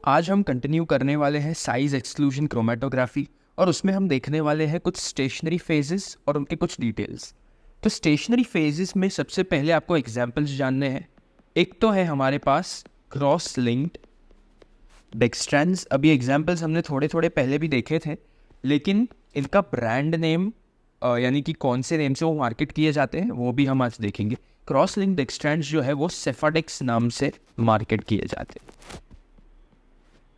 आज हम कंटिन्यू करने वाले हैं साइज एक्सक्लूजन क्रोमेटोग्राफी और उसमें हम देखने वाले हैं कुछ स्टेशनरी फेजेस और उनके कुछ डिटेल्स। तो स्टेशनरी फेजेस में सबसे पहले आपको एग्जांपल्स जानने हैं। एक तो है हमारे पास क्रॉस लिंक्ड डेक्स्ट्रैंड्स। अभी एग्जांपल्स हमने थोड़े थोड़े पहले भी देखे थे, लेकिन इनका ब्रांड नेम यानी कि कौन से नेम से वो मार्केट किए जाते हैं वो भी हम आज देखेंगे। क्रॉस लिंक्ड डेक्स्ट्रैंड्स जो है वो सेफाडेक्स नाम से मार्केट किए जाते हैं।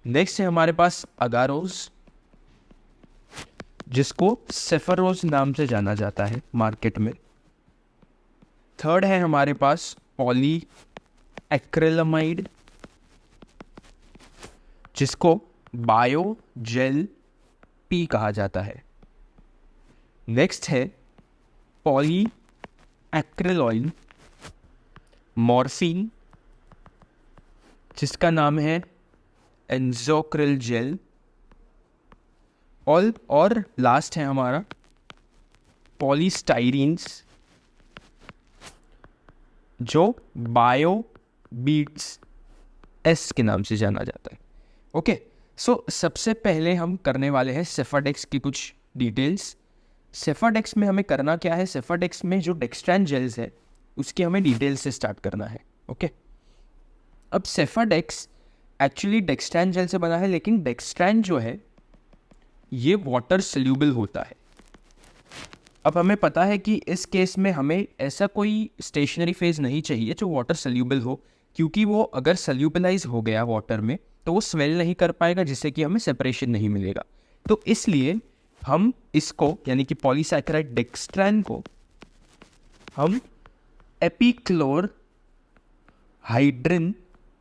नेक्स्ट है हमारे पास अगारोज, जिसको सेफरोज नाम से जाना जाता है मार्केट में। थर्ड है हमारे पास पॉली एक्रिलामाइड, जिसको बायो जेल पी कहा जाता है। नेक्स्ट है पॉली एक्रिलॉइल मॉर्फिन, जिसका नाम है एंजोक्रिल जेल। और लास्ट है हमारा पॉलीस्टाइरीन्स, जो बायो बीट्स एस के नाम से जाना जाता है। ओके, सो सबसे पहले हम करने वाले हैं सेफाडेक्स की कुछ डिटेल्स। सेफाडेक्स में हमें करना क्या है, सेफाडेक्स में जो डेक्स्ट्रैन जेल्स है उसकी हमें डिटेल्स से स्टार्ट करना है। ओके, अब सेफाडेक्स एक्चुअली डेक्स्ट्रैन जेल से बना है, लेकिन डेक्स्ट्रैन जो है ये वाटर सोल्यूबल होता है। अब हमें पता है कि इस केस में हमें ऐसा कोई स्टेशनरी फेज नहीं चाहिए जो वाटर सोल्यूबल हो, क्योंकि वो अगर सोल्यूबलाइज हो गया वाटर में तो वो स्वेल नहीं कर पाएगा, जिससे कि हमें सेपरेशन नहीं मिलेगा। तो इसलिए हम इसको यानी कि पॉलीसैकेराइड डेक्स्ट्रैन को हम एपिक्लोर हाइड्रिन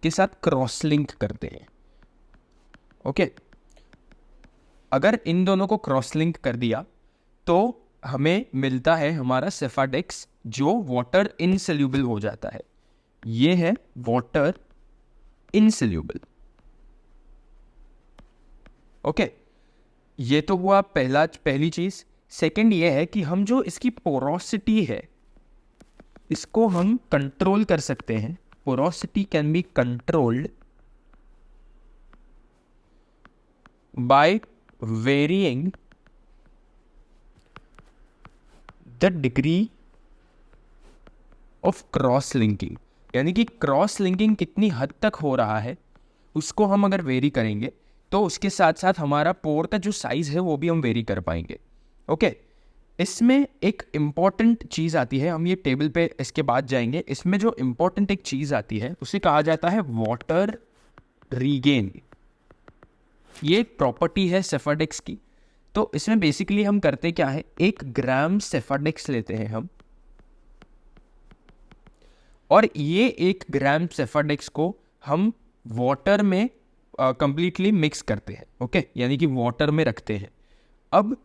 के साथ क्रॉस लिंक करते हैं। ओके, अगर इन दोनों को क्रॉस लिंक कर दिया तो हमें मिलता है हमारा सेफाडेक्स, जो वाटर इनसोल्यूबल हो जाता है। ये है वाटर इनसोल्यूबल। ओके, ये तो हुआ पहली चीज। सेकंड ये है कि हम जो इसकी पोरोसिटी है इसको हम कंट्रोल कर सकते हैं। Porosity can be controlled by varying the degree of cross linking, यानी कि क्रॉस लिंकिंग कितनी हद तक हो रहा है उसको हम अगर वेरी करेंगे तो उसके साथ साथ हमारा पोर का जो साइज है वो भी हम वेरी कर पाएंगे। ओके, इसमें एक इम्पॉर्टेंट चीज़ आती है, हम ये टेबल पे इसके बाद जाएंगे। इसमें जो इम्पॉर्टेंट एक चीज़ आती है उसे कहा जाता है वाटर रीगेन। ये एक प्रॉपर्टी है सेफाडेक्स की। तो इसमें बेसिकली हम करते क्या है, 1 ग्राम सेफाडेक्स लेते हैं हम, और ये 1 ग्राम सेफाडेक्स को हम वाटर में कंप्लीटली मिक्स करते हैं। ओके, यानी कि वाटर में रखते हैं। अब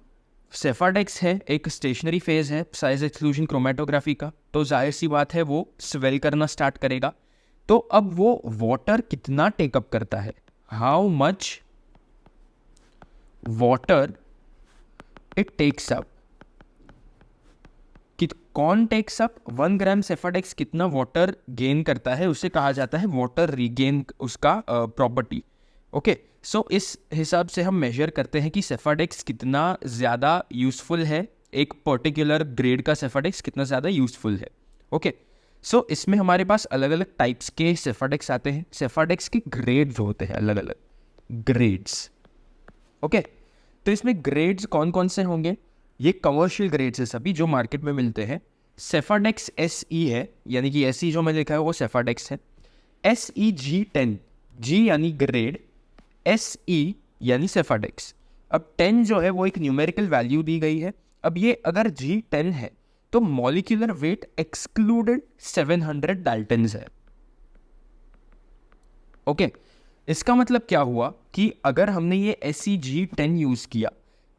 सेफाडेक्स है एक स्टेशनरी फेज है साइज एक्सक्लूजन क्रोमेटोग्राफी का, तो जाहिर सी बात है वो स्वेल करना स्टार्ट करेगा। तो अब वो वाटर कितना टेकअप करता है, how much water it takes up, कि कौन टेक्स अप 1 ग्राम सेफाडेक्स कितना वाटर गेन करता है, उसे कहा जाता है वाटर रीगेन, उसका प्रॉपर्टी। ओके, सो इस हिसाब से हम मेजर करते हैं कि सेफाडेक्स कितना ज़्यादा यूज़फुल है, एक पर्टिकुलर ग्रेड का सेफाडेक्स कितना ज़्यादा यूज़फुल है। ओके, सो इसमें हमारे पास अलग अलग टाइप्स के सेफाडेक्स आते हैं। सेफाडेक्स के ग्रेड्स होते हैं, अलग अलग ग्रेड्स। ओके, तो इसमें ग्रेड्स कौन कौन से होंगे, ये कमर्शियल ग्रेड्स है सभी जो मार्केट में मिलते हैं। सेफाडेक्स SE है, यानी कि SE जो मैंने लिखा है वो सेफाडेक्स है। SE G10, G यानी ग्रेड, SE यानी सेफाडेक्स। अब 10 जो है वो एक न्यूमेरिकल वैल्यू दी गई है। अब ये अगर G10 है तो मॉलिक्यूलर वेट एक्सक्लूडेड 700 डाल्टन्स है। ओके, इसका मतलब क्या हुआ कि अगर हमने ये SEG10 यूज़ किया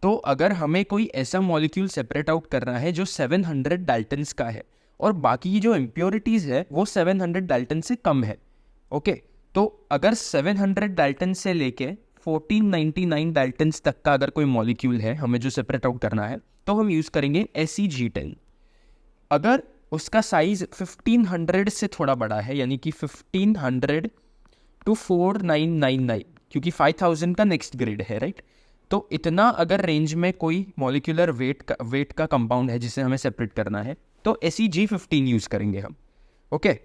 तो अगर हमें कोई ऐसा मॉलिक्यूल सेपरेट आउट करना है जो 700 डाल्टन्स का है और बाकी जो इम्प्योरिटीज़ है वो 700 डाल्टन से कम है। ओके, तो अगर 700 डाल्टन से लेके 1499 डाल्टन्स तक का अगर कोई मॉलिक्यूल है हमें जो सेपरेट आउट करना है तो हम यूज़ करेंगे SEG10। अगर उसका साइज 1500 से थोड़ा बड़ा है, यानी कि 1500 टू 4999, क्योंकि 5000 का नेक्स्ट ग्रेड है, राइट। तो इतना अगर रेंज में कोई मॉलिक्यूलर वेट का कंपाउंड है जिसे हमें सेपरेट करना है, तो ऐसी G15 यूज़ करेंगे हम, ओके।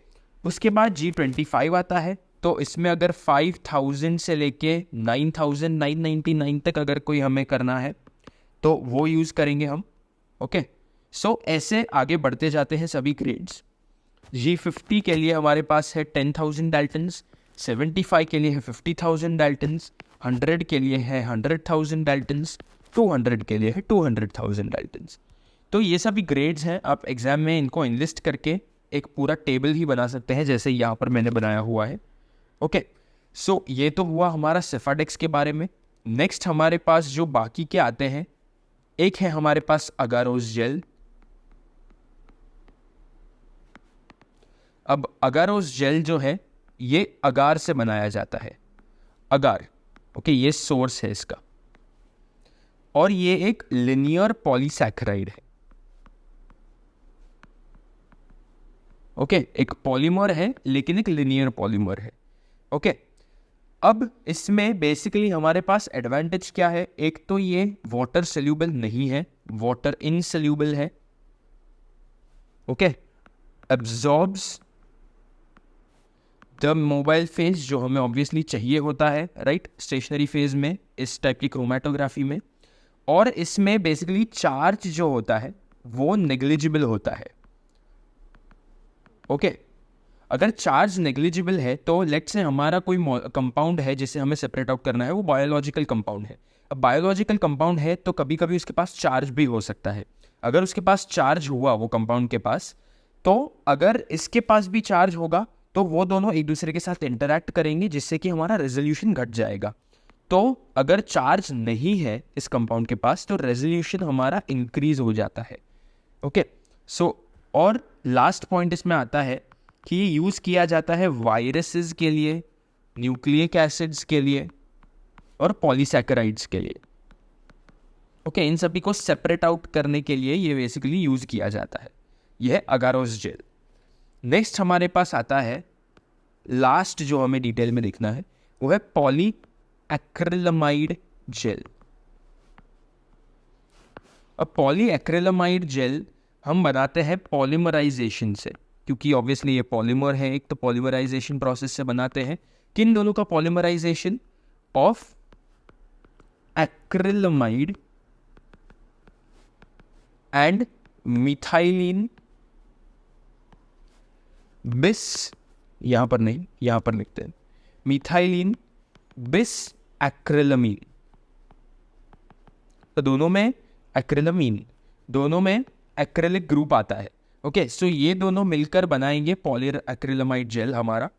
उसके बाद G25 आता है, तो इसमें अगर 5000 से लेके 9999 तक अगर कोई हमें करना है तो वो यूज़ करेंगे हम, ओके। सो ऐसे आगे बढ़ते जाते हैं सभी ग्रेड्स। G50 के लिए हमारे पास है 10,000 डाल्टन्स, 75 के लिए है 50,000 डाल्टन्स, 100 के लिए है 100,000 डाल्टन्स, 200 के लिए है 200,000 डाल्टन्स। तो ये सभी ग्रेड्स हैं, आप एग्जाम में इनको इनलिस्ट करके एक पूरा टेबल ही बना सकते हैं, जैसे यहाँ पर मैंने बनाया हुआ है, ओके। सो ये तो हुआ हमारा सेफाडेक्स के बारे में। नेक्स्ट हमारे पास जो बाकी के आते हैं, एक है हमारे पास अगारोस जेल। अब अगारोस जेल जो है ये अगार से बनाया जाता है, अगार, ओके, ये सोर्स है इसका, और ये एक लिनियर पॉलीसैकेराइड है, ओके। एक पॉलीमर है लेकिन एक लिनियर पॉलीमर है, ओके। अब इसमें बेसिकली हमारे पास एडवांटेज क्या है, एक तो ये वाटर सोल्यूबल नहीं है, वाटर इनसोल्यूबल है, okay. Absorbs the mobile phase, जो हमें ऑब्वियसली चाहिए होता है, राइट, स्टेशनरी फेज में इस टाइप की क्रोमेटोग्राफी में। और इसमें बेसिकली चार्ज जो होता है वो नेग्लिजिबल होता है, ओके। अगर चार्ज नेग्लिजिबल है तो लेट्स से हमारा कोई कंपाउंड है जिसे हमें सेपरेट आउट करना है, वो बायोलॉजिकल कंपाउंड है। अब बायोलॉजिकल कंपाउंड है तो कभी कभी उसके पास चार्ज भी हो सकता है। अगर उसके पास चार्ज हुआ वो कंपाउंड के पास, तो अगर इसके पास भी चार्ज होगा तो वो दोनों एक दूसरे के साथ इंटरैक्ट करेंगे, जिससे कि हमारा रेजोल्यूशन घट जाएगा। तो अगर चार्ज नहीं है इस कंपाउंड के पास तो रेजोल्यूशन हमारा इंक्रीज हो जाता है, ओके। सो और लास्ट पॉइंट इसमें आता है कि ये यूज़ किया जाता है वायरसेस के लिए, न्यूक्लिक एसिड्स के लिए और पॉलीसैकेराइड्स के लिए, ओके। इन सभी को सेपरेट आउट करने के लिए ये बेसिकली यूज़ किया जाता है। यह है अगारोस जेल। नेक्स्ट हमारे पास आता है, लास्ट जो हमें डिटेल में देखना है, वो है पॉली एक्रिलामाइड जेल। अब पॉली एक्रिलामाइड जेल हम बनाते हैं पॉलीमराइजेशन से, क्योंकि ऑब्वियसली ये पॉलीमर है एक, तो पॉलीमराइजेशन प्रोसेस से बनाते हैं। किन दोनों का polymerization? Of acrylamide and methylene bis, यहां पर नहीं, यहां पर लिखते हैं मिथाइलिन बिस एक्रिलामीन। तो दोनों में एक्रिलामीन, दोनों में एक्रिलिक ग्रुप आता है, ओके। सो ये दोनों मिलकर बनाएंगे पॉली एक्रिलामाइड जेल हमारा।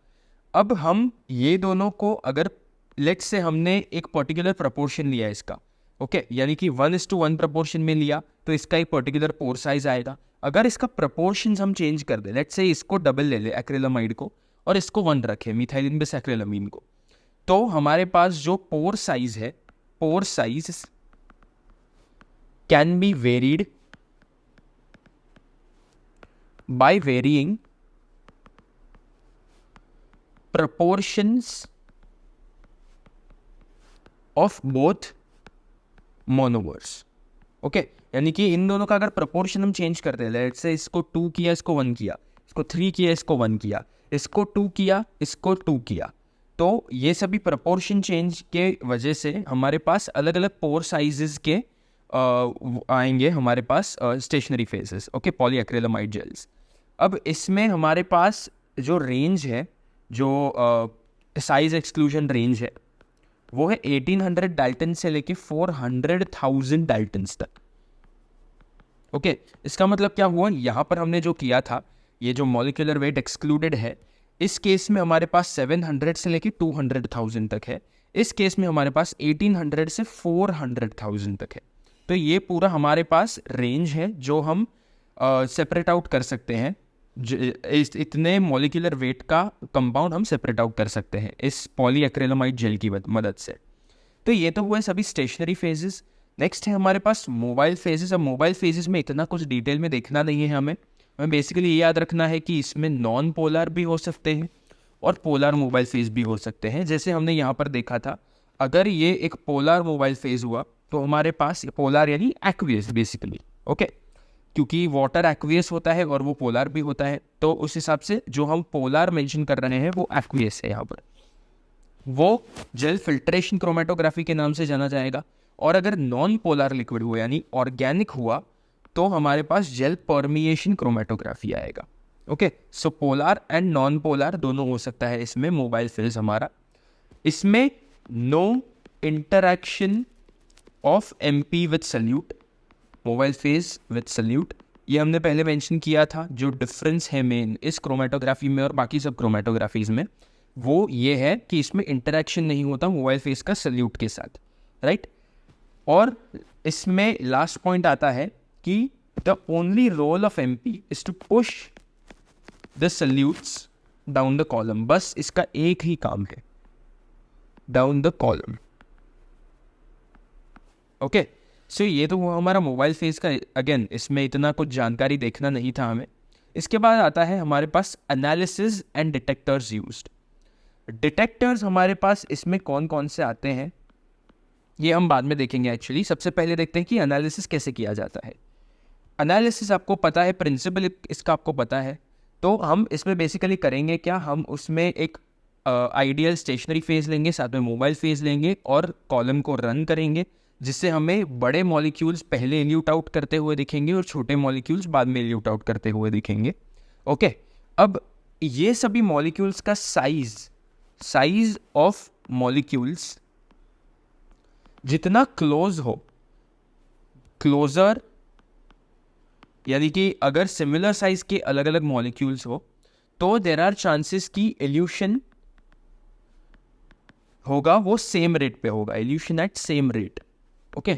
अब हम ये दोनों को अगर लेट्स से हमने एक पर्टिकुलर प्रपोर्शन लिया इसका, ओके, यानी कि 1:1 प्रपोर्शन में लिया तो इसका एक पर्टिकुलर पोर साइज आएगा। अगर इसका प्रपोर्शन हम चेंज कर दें, लेट्स से इसको डबल ले ले एक्रिलामाइड को और इसको 1 रखें मिथाइलिन बिस एक्रिलामीन को, तो हमारे पास जो पोर साइज है, pore size can be varied by varying proportions of both monomers, okay. यानी कि इन दोनों का अगर प्रपोर्शन हम चेंज करते हैं, लेट्स से इसको 2 किया, इसको 1 किया, इसको 3 किया, इसको 1 किया, इसको 2 किया, इसको 2 किया, तो ये सभी प्रपोर्शन चेंज के वजह से हमारे पास अलग अलग पोर साइजेस के आएंगे हमारे पास stationary phases, okay, poly acrylamide gels. अब इसमें हमारे पास जो रेंज है, जो साइज एक्सक्लूजन रेंज है, वो है 1800 डाल्टन से लेके 400,000 डाल्टन्स तक, ओके। इसका मतलब क्या हुआ, यहाँ पर हमने जो किया था, ये जो मॉलिक्यूलर वेट एक्सक्लूडेड है, इस केस में हमारे पास 700 से लेके 200,000 तक है। इस केस में हमारे पास 1800 से 400,000 तक है। तो ये पूरा हमारे पास रेंज है जो हम सेपरेट आउट कर सकते हैं। इतने मॉलिक्यूलर वेट का कंपाउंड हम सेपरेट आउट कर सकते हैं इस पॉली एक्रिलामाइड जेल की मदद से। तो ये तो हुए सभी स्टेशनरी फेजेस। नेक्स्ट है हमारे पास मोबाइल फेजेस। अब मोबाइल फेजेस में इतना कुछ डिटेल में देखना नहीं है हमें बेसिकली ये याद रखना है कि इसमें नॉन पोलर भी हो सकते हैं और पोलर मोबाइल फेज भी हो सकते हैं। जैसे हमने यहाँ पर देखा था, अगर ये एक पोलर मोबाइल फेज हुआ तो हमारे पास पोलर यानी एक्वियस बेसिकली, ओके, क्योंकि वाटर एक्वियस होता है और वो पोलर भी होता है, तो उस हिसाब से जो हम पोलर मेंशन कर रहे हैं वो एक्वियस है यहाँ पर, वो जेल फिल्ट्रेशन क्रोमेटोग्राफी के नाम से जाना जाएगा। और अगर नॉन पोलर लिक्विड हुआ यानी ऑर्गेनिक हुआ तो हमारे पास जेल परमिएशन क्रोमेटोग्राफी आएगा। Okay, so polar and non polar दोनों हो सकता है इसमें मोबाइल फेज हमारा। इसमें no interaction of MP with solute, mobile phase with solute, ये हमने पहले मेंशन किया था। जो डिफरेंस है मेन इस क्रोमेटोग्राफी में और बाकी सब क्रोमेटोग्राफीज में, वो ये है कि इसमें इंटरैक्शन नहीं होता मोबाइल फेज का सल्यूट के साथ, राइट। और इसमें लास्ट पॉइंट आता है कि the only role of MP is to push the solutes down the column, बस इसका एक ही काम है, down the column. Okay, so ये तो वो हमारा मोबाइल फेज का, अगेन इसमें इतना कुछ जानकारी देखना नहीं था हमें। इसके बाद आता है हमारे पास analysis and detectors used. Detectors हमारे पास इसमें कौन कौन से आते हैं ये हम बाद में देखेंगे। एक्चुअली सबसे पहले देखते हैं कि एनालिसिस कैसे किया जाता है। एनालिसिस आपको पता है, प्रिंसिपल इसका आपको पता है, तो हम इसमें बेसिकली करेंगे क्या, हम उसमें एक आइडियल स्टेशनरी फेज लेंगे, साथ में मोबाइल फेज लेंगे और कॉलम को रन करेंगे, जिससे हमें बड़े मॉलिक्यूल्स पहले इल्यूट आउट करते हुए दिखेंगे और छोटे मॉलिक्यूल्स बाद में इल्यूट आउट करते हुए दिखेंगे। ओके, अब ये सभी मॉलिक्यूल्स का साइज ऑफ मॉलिक्यूल्स जितना क्लोज हो, क्लोजर यानी कि अगर सिमिलर साइज के अलग अलग मॉलिक्यूल्स हो तो देयर आर चांसेस कि इल्यूशन होगा वो सेम रेट पे होगा, elution at same rate. Okay,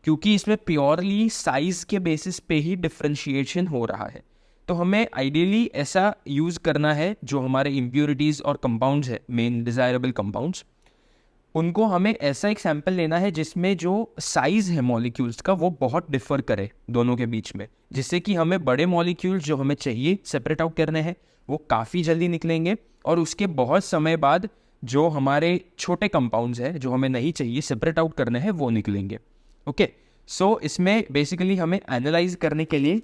क्योंकि इसमें प्योरली साइज के बेसिस पे ही डिफरेंशिएशन हो रहा है, तो हमें आइडियली ऐसा यूज करना है जो हमारे इम्प्योरिटीज और कंपाउंड्स है, मेन डिजायरेबल कंपाउंड्स, उनको हमें ऐसा एक सैंपल लेना है जिसमें जो साइज है मॉलिक्यूल्स का वो बहुत डिफर करे दोनों के बीच में, जिससे कि हमें बड़े मॉलिक्यूल्स जो हमें चाहिए सेपरेट आउट करने हैं वो काफ़ी जल्दी निकलेंगे, और उसके बहुत समय बाद जो हमारे छोटे कंपाउंड्स हैं जो हमें नहीं चाहिए सेपरेट आउट करने हैं वो निकलेंगे। ओके, सो इसमें बेसिकली हमें एनालाइज करने के लिए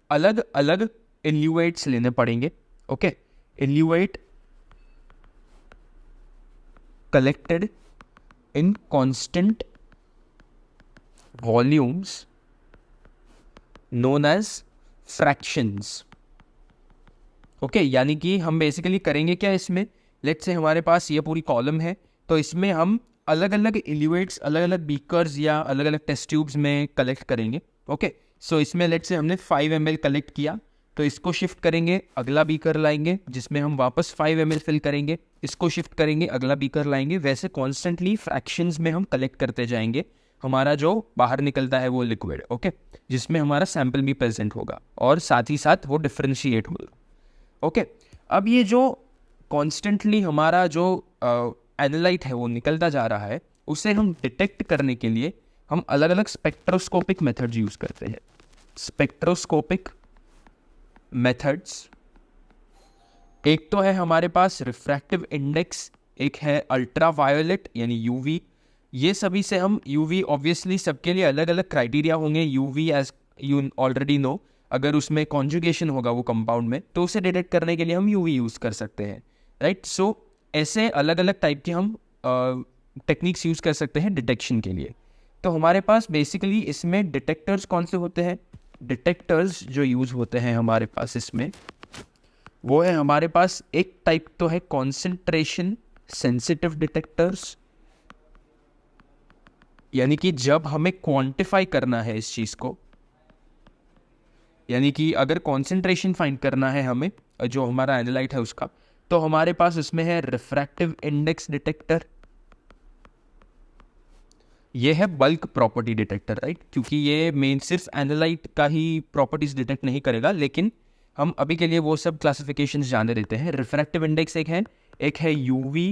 अलग अलग इल्यूएट्स लेने पड़ेंगे। Okay, eluate collected in constant volumes known as fractions। Okay, यानी कि हम बेसिकली करेंगे क्या इसमें, लेट्स से हमारे पास ये पूरी कॉलम है, तो इसमें हम अलग अलग इल्यूएट्स अलग अलग बीकर्स या अलग अलग टेस्ट ट्यूब्स में कलेक्ट करेंगे। ओके, सो इसमें लेट्स से हमने 5 ml कलेक्ट किया, तो इसको शिफ्ट करेंगे, अगला बीकर लाएंगे जिसमें हम वापस 5 ml फिल करेंगे, इसको शिफ्ट करेंगे, अगला बीकर लाएंगे, वैसे कॉन्स्टेंटली फ्रैक्शंस में हम कलेक्ट करते जाएंगे। हमारा जो बाहर निकलता है वो लिक्विड, ओके, जिसमें हमारा सैंपल भी प्रेजेंट होगा और साथ ही साथ वो डिफरेंशिएट होगा। ओके, अब ये जो कॉन्स्टेंटली हमारा जो एनालाइट है वो निकलता जा रहा है, उसे हम डिटेक्ट करने के लिए हम अलग अलग स्पेक्ट्रोस्कोपिक मेथड्स यूज़ करते हैं। स्पेक्ट्रोस्कोपिक मेथड्स, एक तो है हमारे पास रिफ्रैक्टिव इंडेक्स, एक है अल्ट्रा वायोलेट यानी यूवी। ये सभी से हम यूवी, ऑब्वियसली सबके लिए अलग अलग क्राइटेरिया होंगे। UV as you already know, अगर उसमें कॉन्जुगेशन होगा वो कंपाउंड में तो उसे डिटेक्ट करने के लिए हम यूवी यूज़ कर सकते हैं, राइट। सो ऐसे अलग अलग टाइप के हम टेक्निक्स यूज़ कर सकते हैं डिटेक्शन के लिए। तो हमारे पास बेसिकली इसमें डिटेक्टर्स कौन से होते हैं, डिटेक्टर्स जो यूज़ होते हैं हमारे पास इसमें वो है, हमारे पास एक टाइप तो है कॉन्सेंट्रेशन सेंसिटिव डिटेक्टर्स, यानी कि जब हमें क्वांटिफाई करना है इस चीज़ को, यानी कि अगर कॉन्सेंट्रेशन फाइंड करना है हमें जो हमारा एनालाइट है उसका, तो हमारे पास इसमें है रिफ्रैक्टिव इंडेक्स डिटेक्टर, ये है बल्क प्रॉपर्टी डिटेक्टर, राइट, क्योंकि ये मेन सिर्फ एनालाइट का ही प्रॉपर्टीज डिटेक्ट नहीं करेगा, लेकिन हम अभी के लिए वो सब क्लासिफिकेशंस जाने देते हैं। रिफ्रैक्टिव इंडेक्स एक है UV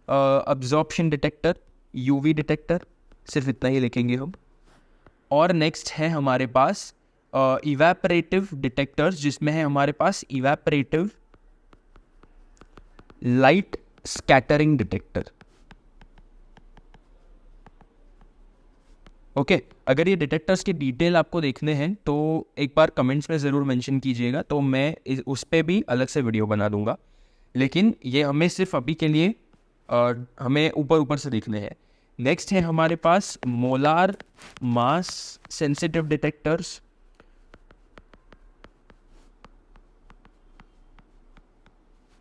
absorption detector, UV detector, सिर्फ इतना ही लिखेंगे हम। और नेक्स्ट है हमारे पास इवेपोरेटिव डिटेक्टर्स, जिसमें है हमारे पास evaporative light scattering detector. Okay, अगर ये डिटेक्टर्स के डिटेल आपको देखने हैं तो एक बार कमेंट्स में ज़रूर मेंशन कीजिएगा, तो मैं उस पर भी अलग से वीडियो बना दूंगा, लेकिन ये हमें सिर्फ अभी के लिए हमें ऊपर ऊपर से देखने हैं। नेक्स्ट है हमारे पास मोलार मास सेंसिटिव डिटेक्टर्स,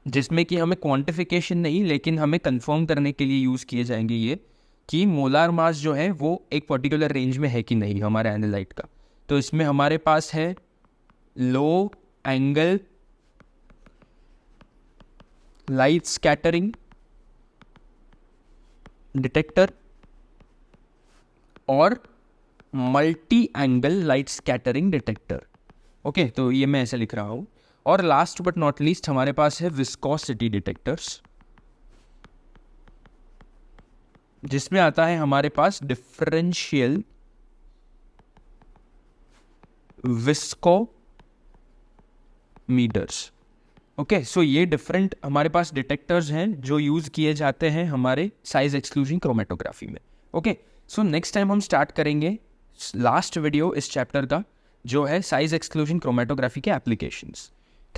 जिसमें कि हमें क्वांटिफिकेशन नहीं लेकिन हमें कंफर्म करने के लिए यूज़ किए जाएंगे ये कि मोलार मास जो है वो एक पर्टिकुलर रेंज में है कि नहीं हमारे एनालाइट का। तो इसमें हमारे पास है लो एंगल लाइट स्कैटरिंग डिटेक्टर और multi angle light scattering detector. Okay, तो ये मैं ऐसे लिख रहा हूँ। और लास्ट बट नॉट लीस्ट हमारे पास है विस्कोसिटी डिटेक्टर्स, जिसमें आता है हमारे पास डिफरेंशियल विस्कोमीटर्स। ओके, सो ये डिफरेंट हमारे पास डिटेक्टर्स हैं जो यूज़ किए जाते हैं हमारे साइज एक्सक्लूजन क्रोमेटोग्राफी में। ओके, सो नेक्स्ट टाइम हम स्टार्ट करेंगे लास्ट वीडियो इस चैप्टर का, जो है साइज एक्सक्लूजन क्रोमेटोग्राफी के एप्लीकेशंस।